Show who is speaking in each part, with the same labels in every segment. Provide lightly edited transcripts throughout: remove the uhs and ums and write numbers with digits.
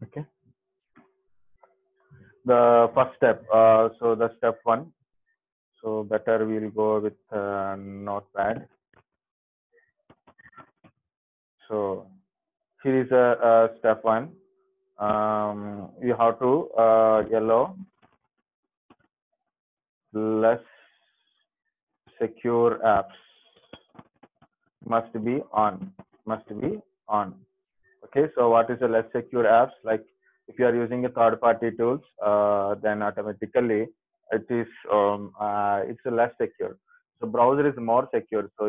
Speaker 1: Okay. The first step. So the step one. So better we'll go with Notepad. So here is a step one. You have to yellow less secure apps must be on. Must be on. Okay, so what is the less secure apps? Like if you are using a third-party tools, then automatically it's less secure. So browser is more secure. So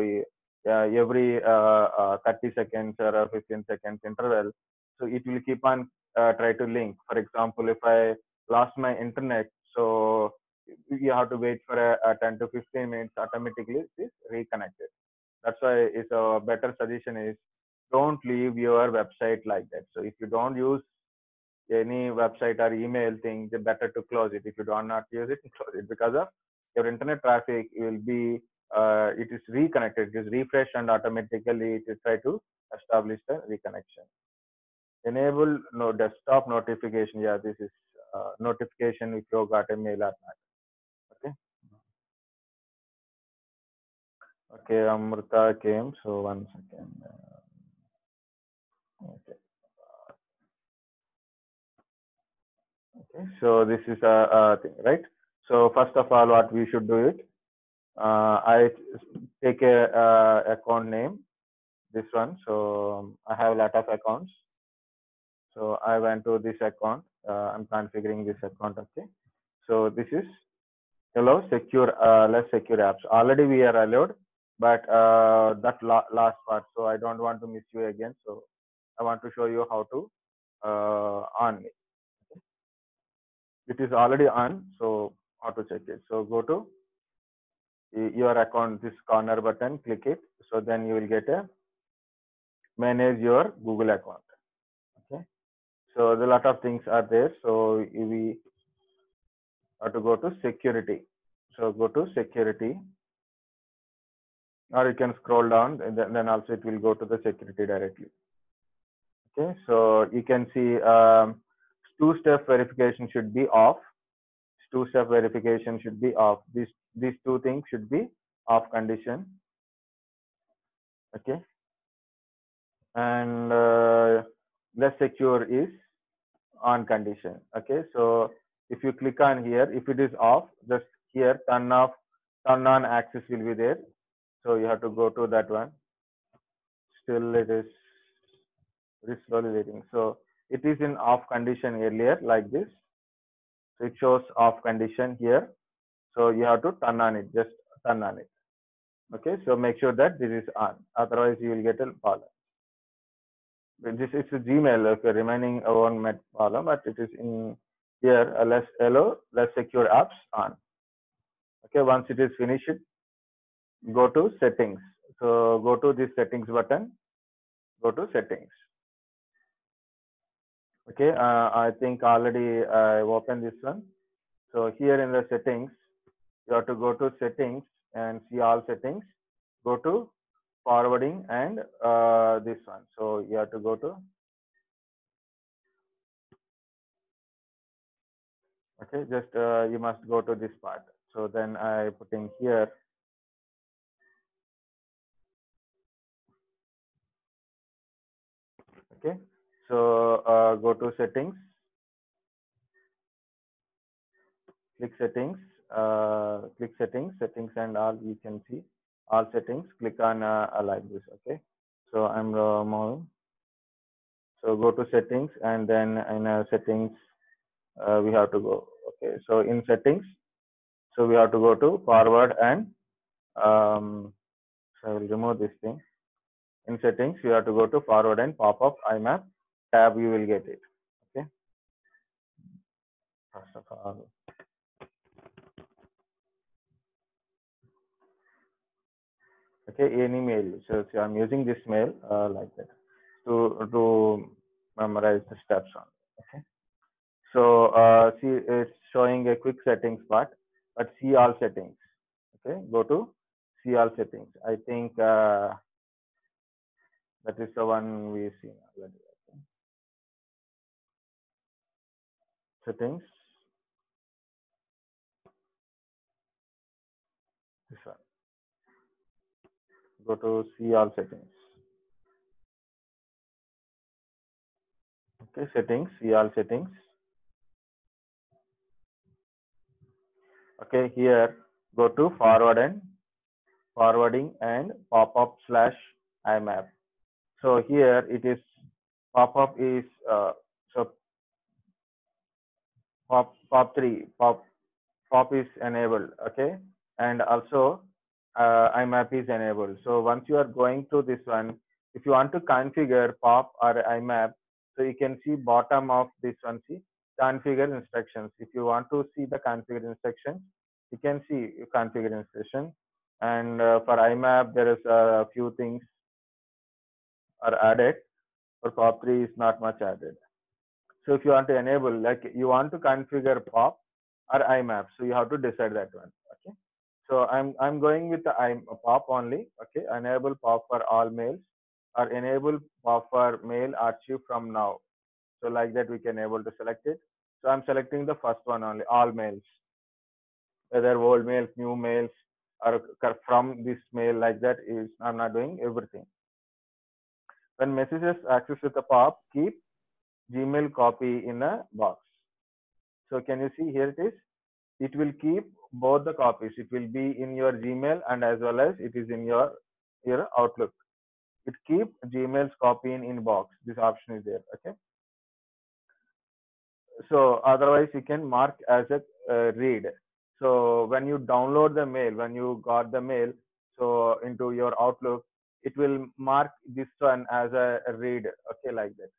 Speaker 1: every 30 seconds or 15 seconds interval, so it will keep on try to link. For example, if I lost my internet, so you have to wait for a 10 to 15 minutes. Automatically, it is reconnected. That's why it's a better suggestion is don't leave your website like that. So if you don't use any website or email thing, it's better to close it. If you do not use it, close it because of your internet traffic will be it is reconnected, it is refreshed and automatically it will try to establish the reconnection. Enable no desktop notification. Yeah, this is notification if you got a mail or not. Okay. Okay, Amrita came. So one second. Okay. Okay, so this is a thing, right? So first of all, what we should do it, I take a account name, this one. So I have a lot of accounts. So I went to this account. I'm configuring this account. Okay. So this is hello secure, less secure apps. Already we are allowed, but that last part. So I don't want to miss you again. So I want to show you how to on it. It is already on. So how to check it? So go to your account, this corner button, click it. So then you will get a manage your Google account. Okay. So a lot of things are there. So we have to go to security. So go to security, or you can scroll down, and then also it will go to the security directly. Okay. So you can see two-step verification should be off. Two-step verification should be off. These two things should be off condition. Okay. And less secure is on condition. Okay, so if you click on here, if it is off, just here turn off, turn on access will be there. So you have to go to that one. Still it is very slowly waiting. So it is in off condition earlier like this. So it shows off condition here. So you have to turn on it, just turn on it. Okay, so make sure that this is on. Otherwise you will get a problem. This is a Gmail, okay, remaining one met problem, but it is in here less yellow, less secure apps on. Okay, once it is finished, go to settings. So go to this settings button, go to settings. Okay, I think already I opened this one. So here in the settings, you have to go to settings and see all settings. Go to forwarding and this one. So you have to go to, okay, just you must go to this part. So then I putting here. Okay, so go to settings, click settings, settings and all. You can see all settings. Click on like this. Okay, so I'm moving. So go to settings and then in settings we have to go. Okay, so in settings, so we have to go to forward and so I will remove this thing. In settings, you have to go to forward and pop-up IMAP tab. You will get it. Okay. First of all. Okay, any mail. So I'm using this mail like that to memorize the steps on. Okay. So see, it's showing a quick settings part, but see all settings. Okay, go to see all settings. I think that is the one we see already. settings, this one, go to see all settings. Okay, settings, see all settings. Okay, here go to forwarding and pop-up / IMAP. So here it is pop-up is so pop is enabled. Okay, and also IMAP is enabled. So once you are going to this one, if you want to configure pop or IMAP, so you can see bottom of this one, see configure instructions. If you want to see the configure instructions, you can see configure instruction. And for IMAP, there is a few things are added. For POP3 is not much added. So if you want to enable, like you want to configure POP or IMAP, so you have to decide that one. Okay. So I'm going with the POP only. Okay. Enable POP for all mails or enable POP for mail archive from now. So like that we can able to select it. So I'm selecting the first one only, all mails, whether old mails, new mails, or from this mail, like that is I'm not doing everything. When messages access with the POP, keep Gmail copy in a box. So can you see here it is? It will keep both the copies. It will be in your Gmail and as well as it is in your Outlook. It keep Gmail's copy in inbox. This option is there. Okay. So otherwise you can mark as a read. So when you download the mail, when you got the mail, so into your Outlook, it will mark this one as a read. Okay, like that.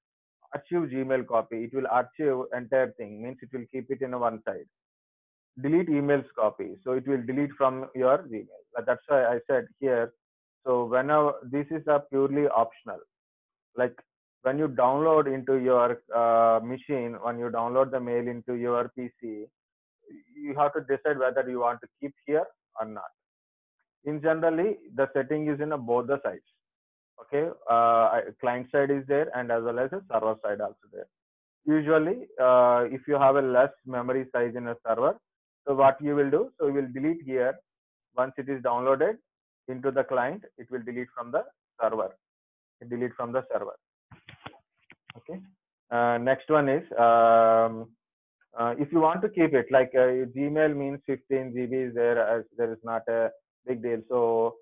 Speaker 1: Archive Gmail copy. It will archive entire thing. Means it will keep it in one side. Delete emails copy. So it will delete from your Gmail. That's why I said here. So whenever this is a purely optional. Like when you download into your machine, when you download the mail into your PC, you have to decide whether you want to keep here or not. In generally, the setting is in both the sides. Okay, client side is there and as well as a server side also there. Usually, if you have a less memory size in a server, so what you will do, so you will delete here. Once it is downloaded into the client, it will delete from the server. Delete from the server. Okay. Next one is if you want to keep it, like Gmail means 15 GB is there, as there is not a big deal. So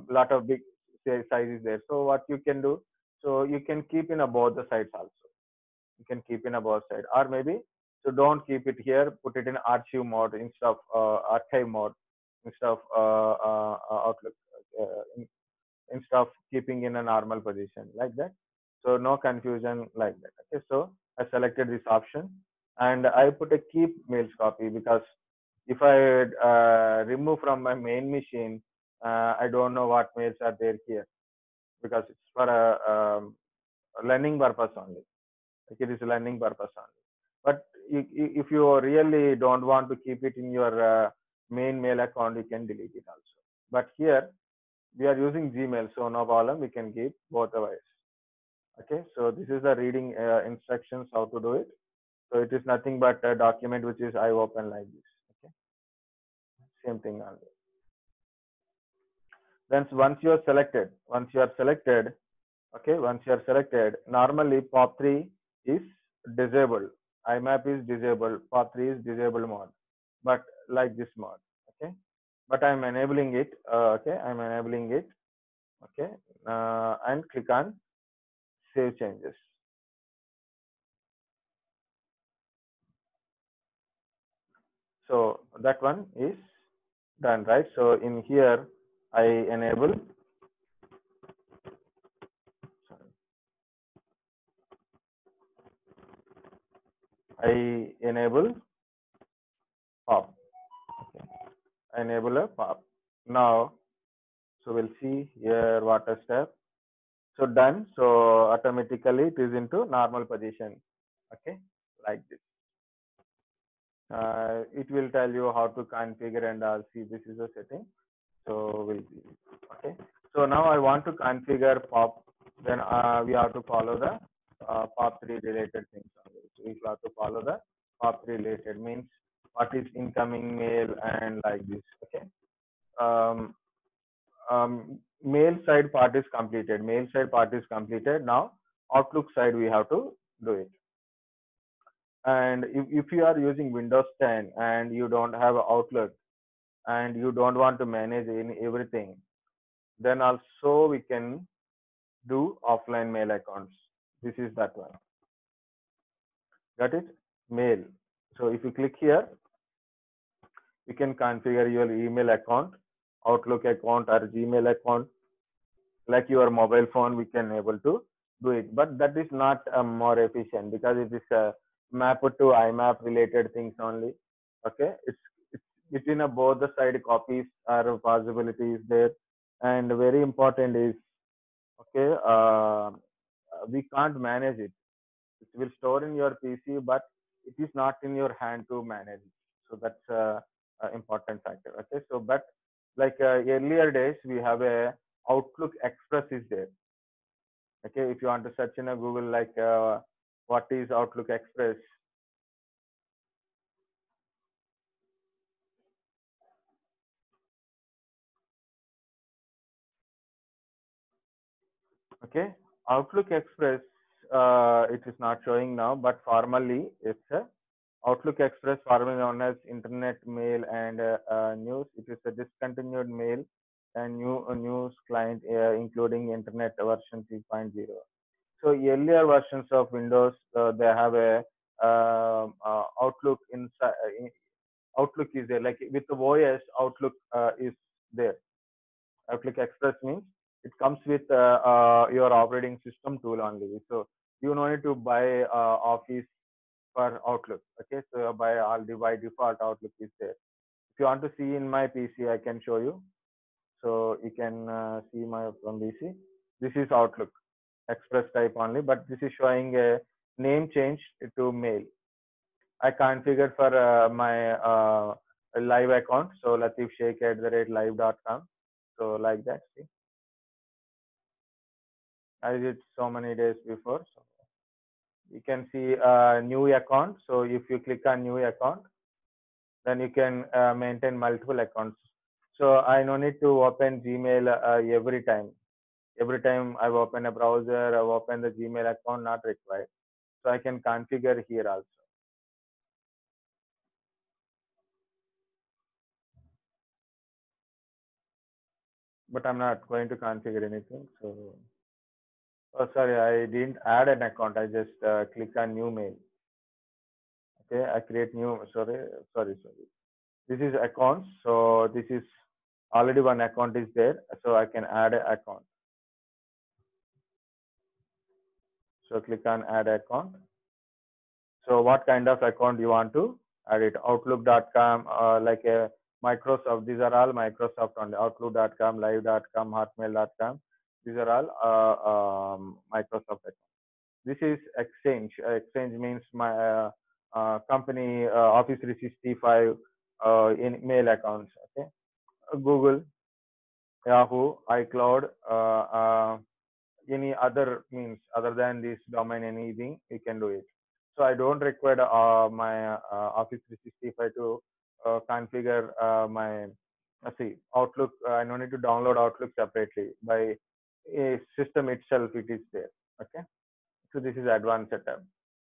Speaker 1: lot of big size is there. So what you can do, so you can keep in both the sides also. You can keep in both side, or maybe so don't keep it here. Put it in archive mode instead of archive mode instead of Outlook. Instead of keeping in a normal position like that. So no confusion like that. Okay, so I selected this option and I put a keep mails copy because if I remove from my main machine, I don't know what mails are there here because it's for a learning purpose only. Like it is a learning purpose only. But if you really don't want to keep it in your main mail account, you can delete it also. But here we are using Gmail, so no problem. We can keep both the ways. Okay, so this is the reading instructions how to do it. So it is nothing but a document which is I open like this. Okay, same thing only. Then once you are selected, okay, once you are selected, normally POP3 is disabled. IMAP is disabled. POP3 is disabled mode, but like this mode. Okay, but I'm enabling it. Okay, I'm enabling it. Okay, and click on save changes. So that one is done, right? So in here, I enable, pop. Okay. I enable a pop. Now, so we'll see here water step. So done. So automatically it is into normal position. Okay, like this. It will tell you how to configure and I'll see this is a setting. So we'll see. Okay. So now I want to configure pop. Then we have to follow the POP3 related things. So we have to follow the POP related means what is incoming mail and like this. Okay. Um, Mail side part is completed. Mail side part is completed. Now Outlook side we have to do it. And if you are using Windows 10 and you don't have Outlook and you don't want to manage everything, then also we can do offline mail accounts. This is that one. Got it? Mail. So if you click here, you can configure your email account, Outlook account or Gmail account. Like your mobile phone, we can able to do it. But that is not more efficient because it is mapped to IMAP related things only. Okay, it's between both the side copies are possibilities there, and very important is okay. We can't manage it. It will store in your PC, but it is not in your hand to manage it. So that's a important factor. Okay, so but like earlier days, we have a Outlook Express is there. Okay, if you want to search in a Google like what is Outlook Express, okay, Outlook Express, it is not showing now, but formally it's a Outlook Express, formerly known as Internet Mail and News. It is a discontinued mail and news client, including Internet version 3.0. So earlier versions of Windows, they have a Outlook inside. Outlook is there, like with the OS, Outlook is there. Outlook Express means it comes with your operating system tool only. So you don't need to buy Office for Outlook. Okay, so by default Outlook is there. If you want to see in my PC, I can show you. So you can see my from PC. This is Outlook Express type only, but this is showing a name change to mail. I configured for my live account. So Latif Sheikh @live.com. So like that. See, I did so many days before. So you can see a new account. So if you click on new account, then you can maintain multiple accounts. So I no need to open Gmail every time. Every time I open a browser, I open the Gmail account, not required. So I can configure here also. But I'm not going to configure anything. So, oh, sorry, I didn't add an account. I just click on new mail. Okay, I create new. Sorry. This is accounts. So this is already one account is there. So I can add an account. So click on add account. So what kind of account you want to add it? Outlook.com, like a Microsoft. These are all Microsoft only. Outlook.com, Live.com, Hotmail.com. These are all Microsoft accounts. This is Exchange. Exchange means my company Office 365 in mail accounts. Okay, Google, Yahoo, iCloud, any other means other than this domain, anything you can do it. So I don't require my Office 365 to configure my see Outlook. I don't need to download Outlook separately. By a system itself, it is there. Okay. So this is advanced setup.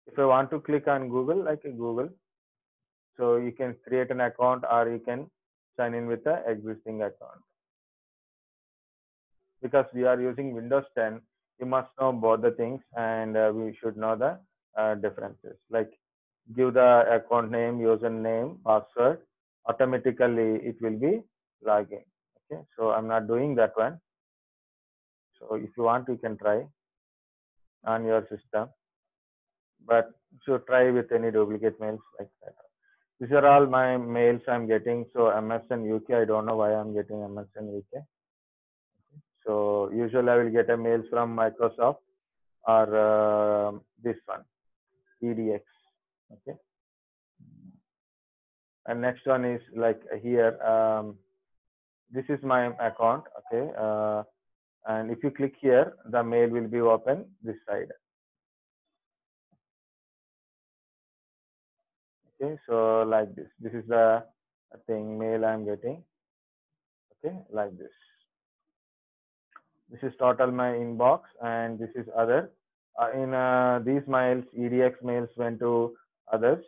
Speaker 1: If I want to click on Google, like a Google, so you can create an account or you can sign in with the existing account. Because we are using Windows 10, you must know both the things and we should know the differences. Like give the account name, username, password, automatically it will be logging. Okay, so I'm not doing that one. So if you want, you can try on your system, but should try with any duplicate mails like that. These are all my mails I'm getting. So MSN UK, I don't know why I'm getting MSN UK. So usually I will get a mails from Microsoft or this one, EDX. Okay. And next one is like here. This is my account. Okay. And if you click here, the mail will be open this side. Okay, so like this is the thing mail I'm getting. Okay, like this. This is total my inbox, and this is other. In these mails, EDX mails went to others.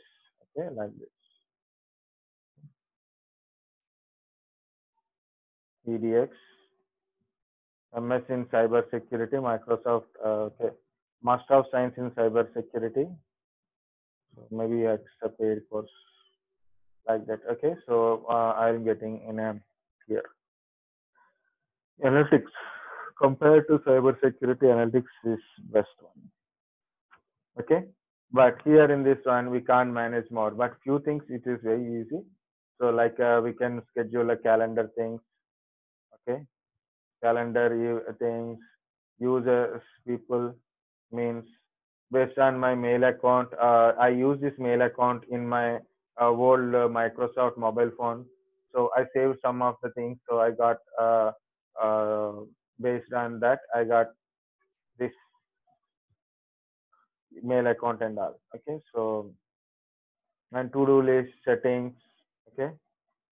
Speaker 1: Okay, like this. EDX, MS in cyber security, Microsoft. Okay, Master of Science in cyber security. So maybe it's a paid course like that. Okay, so I'm getting in a here analytics compared to cyber security. Analytics is best one. Okay, but here in this one we can't manage more, but few things it is very easy. So like we can schedule a calendar things. Okay, calendar things, users, people, means based on my mail account. I use this mail account in my old Microsoft mobile phone. So I saved some of the things. So I got uh, based on that I got this mail account and all. Okay, so and to-do list settings. Okay,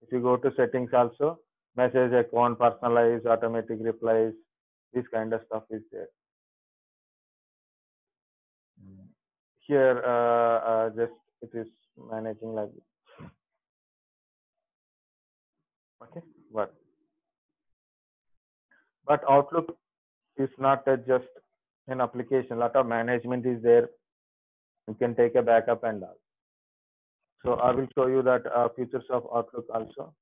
Speaker 1: if you go to settings also, message account, personalized, automatic replies, this kind of stuff is there. Here, just it is managing like this. Okay, but Outlook is not just an application. A lot of management is there. You can take a backup and all. So I will show you that features of Outlook also.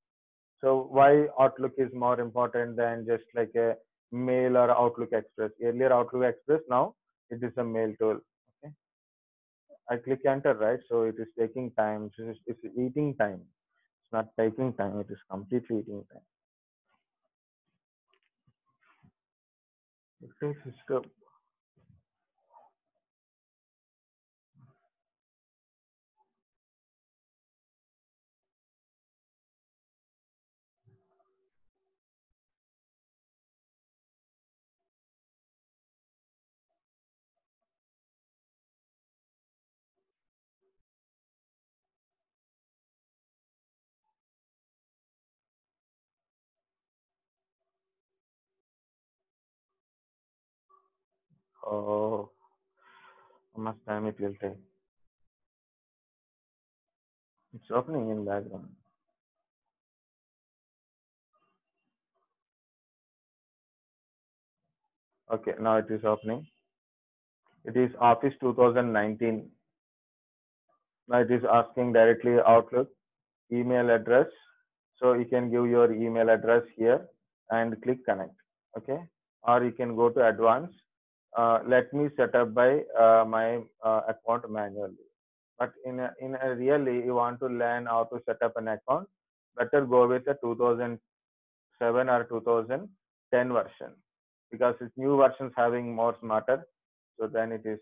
Speaker 1: So why Outlook is more important than just like a mail or Outlook Express. Earlier Outlook Express, now it is a mail tool. Okay, I click enter, right? So it is taking time. So it's eating time. It's not taking time. It is completely eating time. It takes system. Oh, how much time it will take? It's opening in background. Okay, now it is opening. It is Office 2019. Now it is asking directly Outlook email address. So you can give your email address here and click connect. Okay, or you can go to advanced. Let me set up by my account manually. But in a really you want to learn how to set up an account, better go with a 2007 or 2010 version, because it's new versions having more smarter. So then it is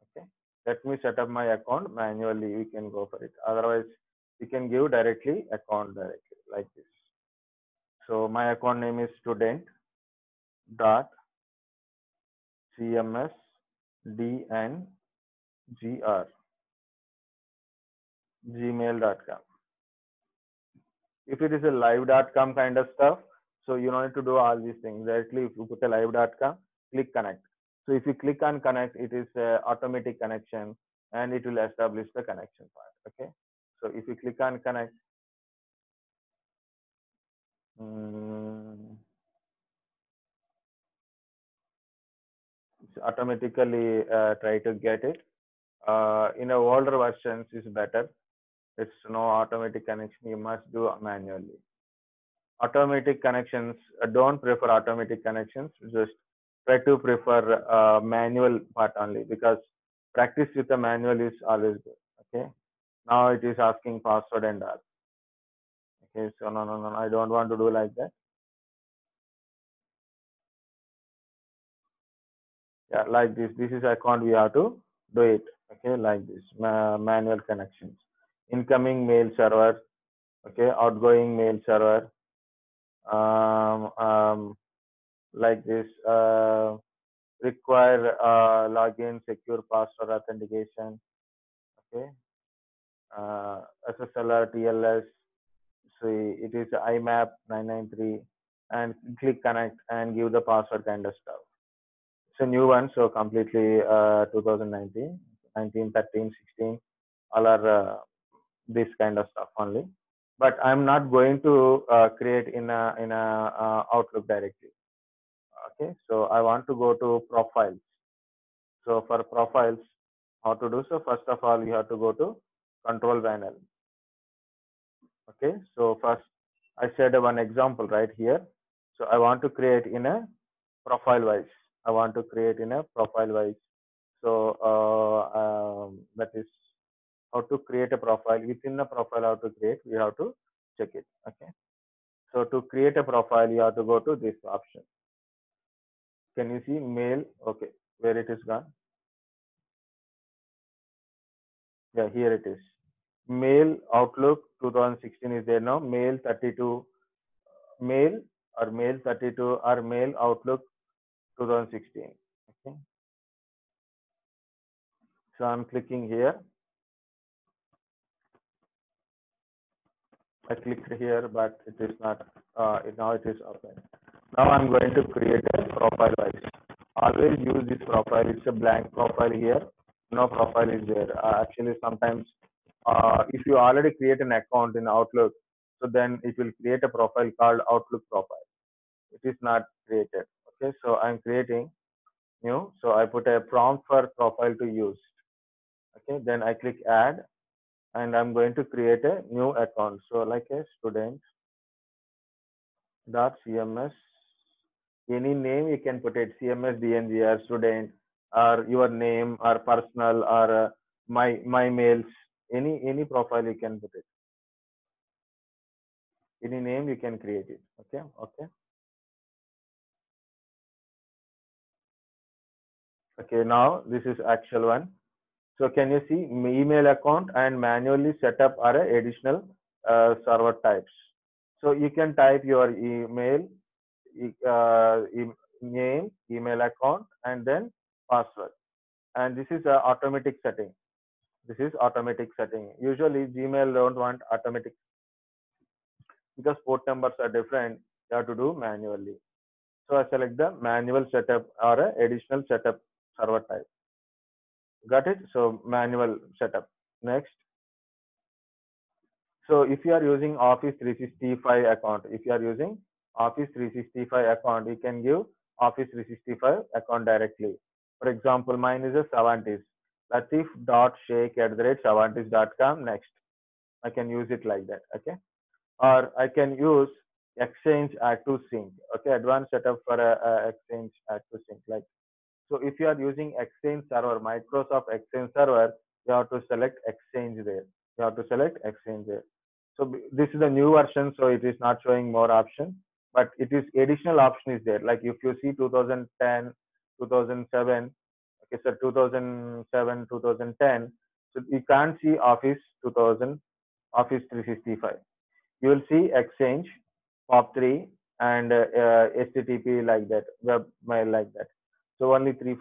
Speaker 1: okay. Let me set up my account manually. We can go for it. Otherwise, you can give directly account directly like this. So my account name is student dot cms dngr gmail.com. If it is a live.com kind of stuff, so you don't need to do all these things directly. If you put a live.com, click connect. So if you click on connect, it is a automatic connection and it will establish the connection part. Okay, so if you click on connect, it's automatically try to get it. In a older versions is better. It's no automatic connection. You must do manually. Automatic connections, don't prefer automatic connections. Just try to prefer manual part only, because practice with the manual is always good. Okay. Now it is asking password and all. Okay. So no. I don't want to do like that. Yeah, like this. This is account. We have to do it. Okay, like this. Manual connections. Incoming mail server. Okay, outgoing mail server. Like this. Require login, secure password authentication. Okay, SSLR, TLS. So it is IMAP 993, and click connect and give the password kind of stuff. It's a new one, so completely 2019, 19, 13, 16, all are this kind of stuff only. But I'm not going to create in a Outlook directly. Okay, so I want to go to profiles. So for profiles, how to do so? First of all, you have to go to control panel. Okay, so first I said one example right here. So I want to create in a profile wise. I want to create in a profile wise. So that is how to create a profile. Within the profile, how to create, we have to check it. Okay. So to create a profile, you have to go to this option. Can you see mail? Okay, where it is gone? Yeah, here it is. Mail Outlook 2016 is there now. Mail 32, mail or mail 32 or mail Outlook 2016. Okay. So I'm clicking here. I clicked here, but it is not. Now it is open. Now I'm going to create a profile wise. Always use this profile. It's a blank profile here. No profile is there. Actually, sometimes if you already create an account in Outlook, so then it will create a profile called Outlook profile. It is not created. Okay, so I'm creating new. So I put a prompt for profile to use. Okay, then I click add, and I'm going to create a new account. So like a student dot cms, any name you can put it, cms dng or student or your name or personal or my mails, any profile you can put it, any name you can create it. Okay, okay, okay. Now this is actual one. So can you see email account and manually set up are additional server types. So you can type your email, name, email account, and then password. And this is a automatic setting. This is automatic setting. Usually Gmail don't want automatic because port numbers are different. You have to do manually. So I select the manual setup or a additional setup server type. Got it? So manual setup. Next. So if you are using Office 365 account, if you are using Office 365 account, you can give Office 365 account directly. For example, mine is a Savantis. Latif.sheikh@savantis.com. Next, I can use it like that. Okay, or I can use Exchange Add to Sync. Okay, advanced setup for a Exchange Add to Sync. Like, so if you are using Exchange server, Microsoft Exchange server, you have to select Exchange there. You have to select Exchange there. So this is the new version, so it is not showing more option, but it is additional option is there. Like if you see 2010, 2007, okay, so 2007, 2010, so you can't see Office 2000, Office 365. You will see Exchange, POP3, and HTTP like that, webmail like that. So only three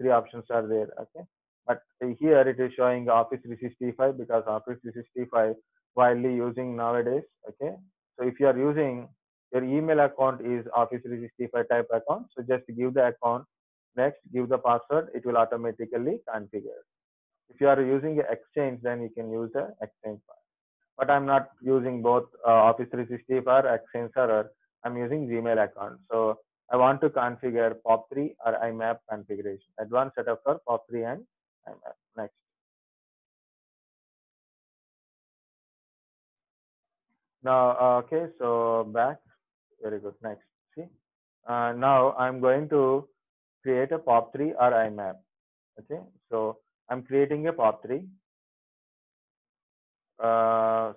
Speaker 1: options are there. Okay, but here it is showing Office 365 because Office 365 widely using nowadays. Okay, so if you are using your email account is Office 365 type account, so just give the account. Next, give the password. It will automatically configure. If you are using Exchange, then you can use the Exchange. But I'm not using both Office 365 or Exchange Server. I'm using Gmail account. So I want to configure POP3 or IMAP configuration. Advanced setup for POP3 and IMAP. Next. Now, okay, so back. Very good. Next. See, now I'm going to create a POP3 or IMAP. Okay, so I'm creating a POP3.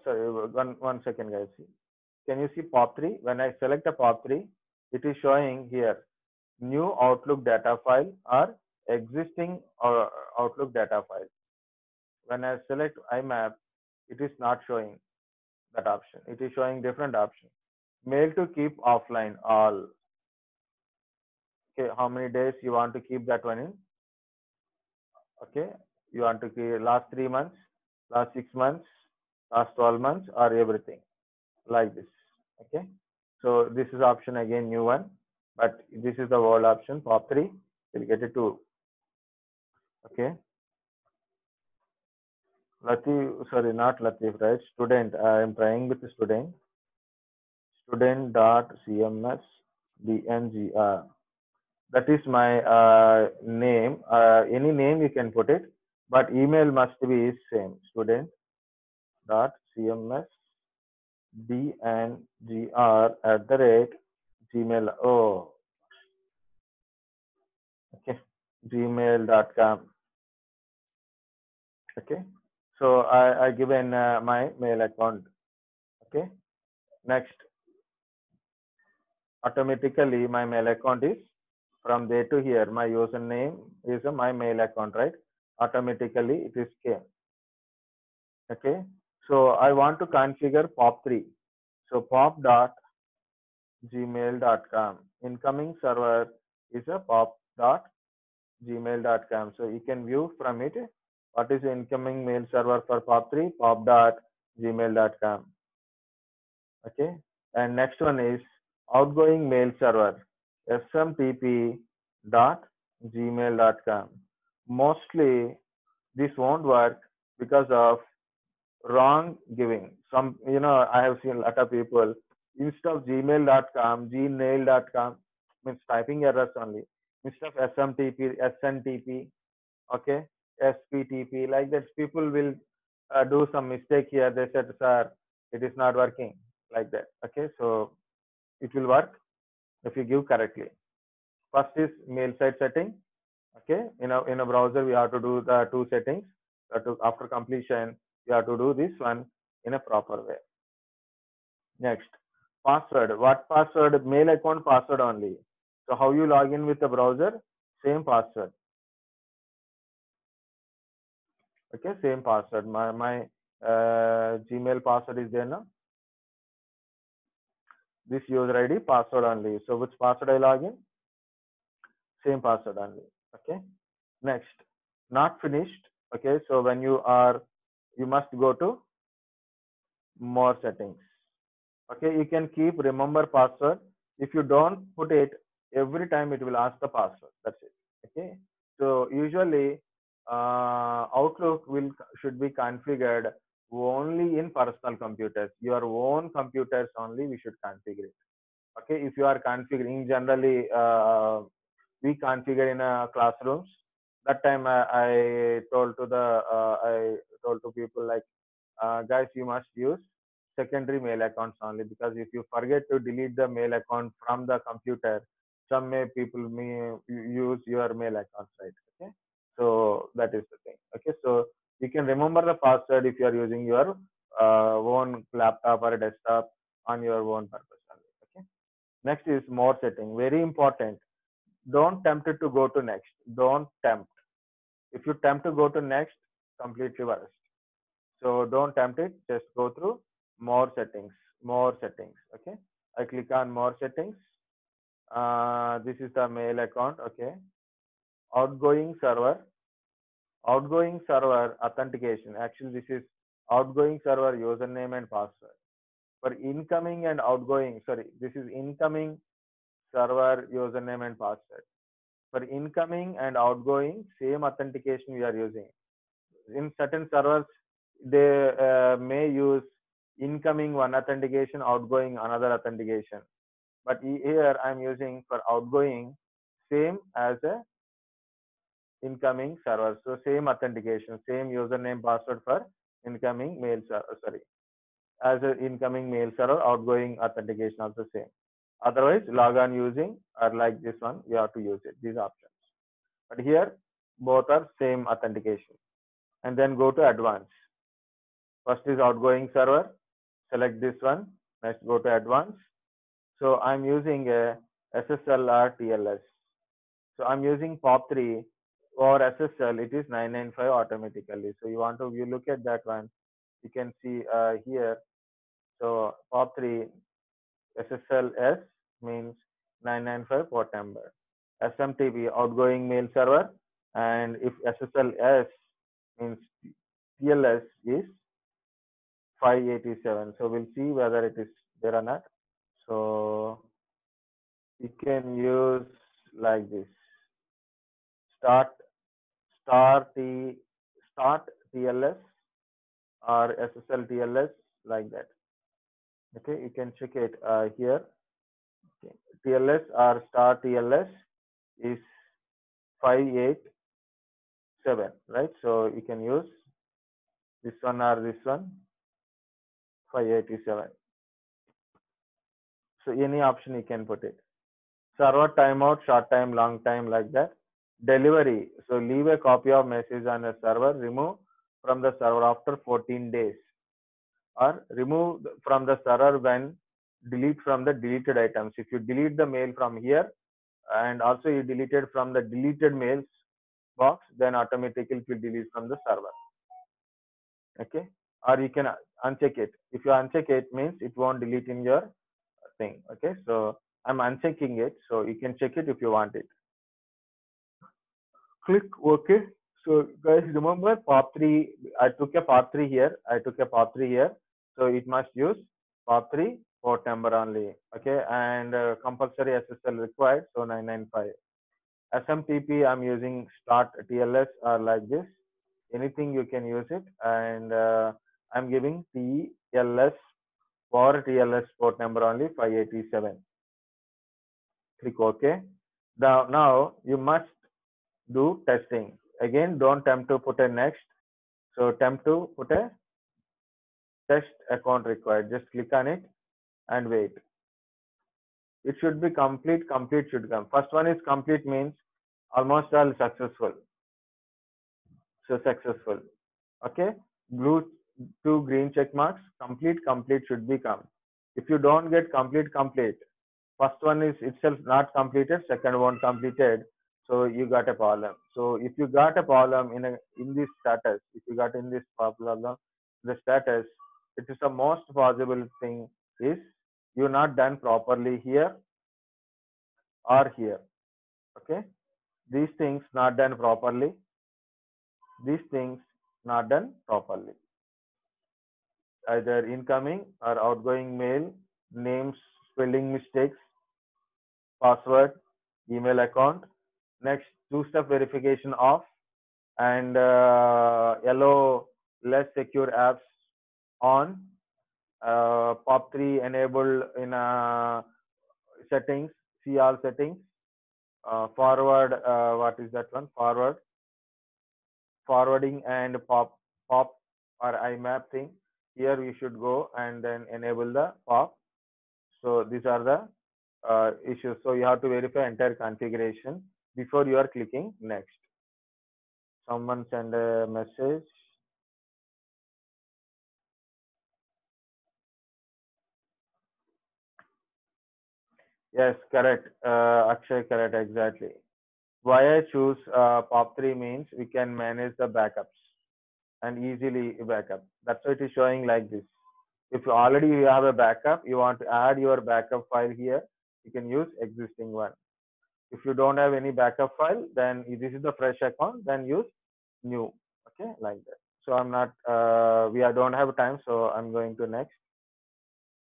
Speaker 1: Sorry, one second, guys. Can you see POP3? When I select a POP3, it is showing here new Outlook data file or existing Outlook data file. When I select IMAP, it is not showing that option. It is showing different option. Mail to keep offline all. Okay, how many days you want to keep that one in? Okay, you want to keep last 3 months. last 6 months, last 12 months, or everything like this. Okay. So this is option again, new one, but this is the old option, POP3. We'll get it to. Okay. Latif, sorry, not Latif, right? Student. I am trying with the student. Student.cmsdngr. That is my name. Any name you can put it, but email must be same. Student.cmsdngr@gmail. Oh, okay. Gmail.com. Okay. So I given my mail account. Okay. Next, automatically my mail account is from there to here. My username is my mail account, right? Automatically it is came. Okay. So I want to configure POP3. So pop.gmail.com. Incoming server is a pop.gmail.com. So you can view from it what is the incoming mail server for POP3, pop.gmail.com. Okay. And next one is outgoing mail server, smtp.gmail.com. Mostly this won't work because of wrong giving. Some, I have seen a lot of people instead of gmail.com, gmail.com means typing errors only. Instead of smtp, sntp, okay, sptp, like that, people will do some mistake here. They said, sir, it is not working like that. Okay, so it will work if you give correctly. First is mail site setting. Okay, in a browser we have to do the two settings. After completion, you have to do this one in a proper way. Next, password. What password? Mail account password only. So how you log in with the browser? Same password. Okay, same password. My Gmail password is there now. This user ID password only. So which password I log in? Same password only. Okay. Next, not finished. Okay, so when you must go to more settings. Okay, you can keep remember password. If you don't put it, every time it will ask the password. That's it. Okay, so usually Outlook should be configured only in personal computers. Your own computers only we should configure it. Okay, if you are configuring generally, we configure in classrooms. That time I told to people like, guys, you must use secondary mail accounts only, because if you forget to delete the mail account from the computer, people may use your mail accounts, right? Okay, so that is the thing. Okay, so you can remember the password if you are using your own laptop or desktop on your own purpose only. Okay, next is more setting, very important. Don't tempt it to go to next. Don't tempt. If you tempt to go to next, completely worst. So don't tempt it, just go through more settings, more settings. Okay, I click on more settings. This is the mail account. Okay, outgoing server authentication. Actually, this is outgoing server username and password. For incoming and outgoing, sorry, this is incoming server username and password. For incoming and outgoing, same authentication we are using. In certain servers, they may use incoming one authentication, outgoing another authentication. But here I'm using for outgoing same as a incoming server. So same authentication, same username password for incoming mail server. Sorry, as an incoming mail server, outgoing authentication also same. Otherwise, log on using or like this one, you have to use it. These options. But here, both are same authentication. And then go to advanced. First is outgoing server. Select this one. Next, go to advanced. So I'm using a SSL or TLS. So I'm using POP3 or SSL. It is 995 automatically. So you look at that one. You can see here. So POP3 SSLS means 995 port number. SMTP outgoing mail server, and if SSLS means TLS is 587. So we'll see whether it is there or not. So you can use like this: start start T start TLS or SSL TLS, like that. Okay, you can check it here. Okay. TLS or start TLS is 587, right? So you can use this one or this one, 587. So any option you can put it. Server timeout, short time, long time, like that. Delivery. So leave a copy of message on a server, remove from the server after 14 days, or remove from the server when delete from the deleted items. If you delete the mail from here and also you deleted from the deleted mails box, then automatically it will delete from the server. Okay, or you can uncheck it. If you uncheck it, means it won't delete in your thing. Okay, so I'm unchecking it, so you can check it if you want it. Click OK. So guys, remember POP3, I took a POP3 here, so it must use POP3 port number only. Okay, and compulsory SSL required, so 995. SMTP I'm using start TLS or like this. Anything you can use it, and I'm giving TLS for TLS port number only 587. Click OK. Now you must do testing. Again, don't attempt to put a next. So attempt to put a test account required. Just click on it and wait. It should be complete. Complete should come. First one is complete, means almost all successful. So successful. Okay. Blue, 2 green check marks. Complete should be come. If you don't get complete, first one is itself not completed, second one completed, so you got a problem. So if you got a problem in this status, if you got in this problem, the status, it is the most possible thing is you're not done properly here or here. Okay, these things not done properly. These things not done properly. Either incoming or outgoing mail, names, spelling mistakes, password, email account. Next, two-step verification off, and yellow less secure apps on. POP3 enabled in settings, see all settings. Forward, what is that one? Forwarding and POP or IMAP thing. Here we should go and then enable the POP. So these are the issues. So you have to verify entire configuration before you are clicking next. Someone send a message. Yes, correct. Akshay, correct, exactly. Why I choose POP3 means we can manage the backups and easily backup. That's why it is showing like this. If you already have a backup, you want to add your backup file here, you can use existing one. If you don't have any backup file, then this is the fresh account, then use new. Okay, like that. So I'm not, don't have time, so I'm going to next.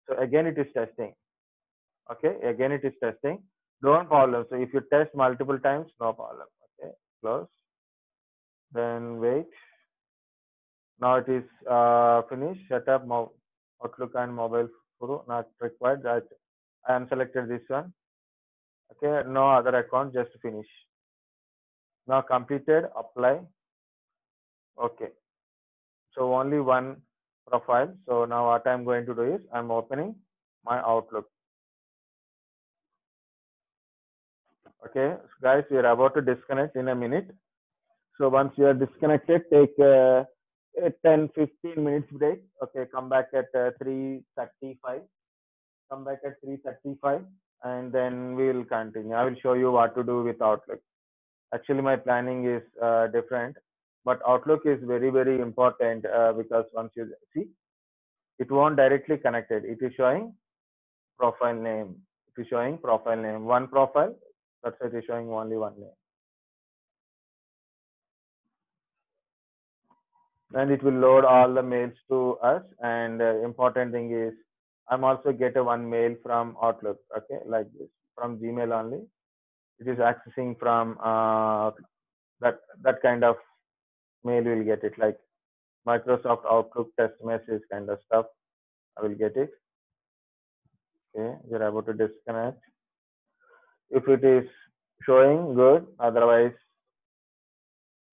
Speaker 1: So again, it is testing. Okay, again, it is testing. Don't problem. So if you test multiple times, no problem. Okay, close. Then wait. Now it is finished. Setup Outlook and Mobile Pro not required. That I am selected this one. Okay, no other account, just finish. Now completed. Apply. Okay. So only one profile. So now what I'm going to do is I'm opening my Outlook. Okay, so guys, we are about to disconnect in a minute. So once you are disconnected, take a 10-15 minutes break. Okay, come back at 3:35. Come back at 3:35, and then we will continue. I will show you what to do with Outlook. Actually, my planning is different, but Outlook is very, very important because once you see, it won't directly connect it. It is showing profile name. It is showing profile name. One profile. That's why it is showing only one name. and it will load all the mails to us. And important thing is, I'm also get a one mail from Outlook. Okay, like this from Gmail only. It is accessing from that kind of mail. Will get it like Microsoft Outlook test message kind of stuff. I will get it. Okay, we're about to disconnect. If it is showing good, otherwise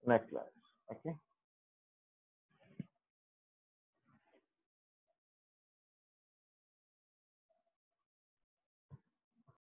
Speaker 1: next class. Okay.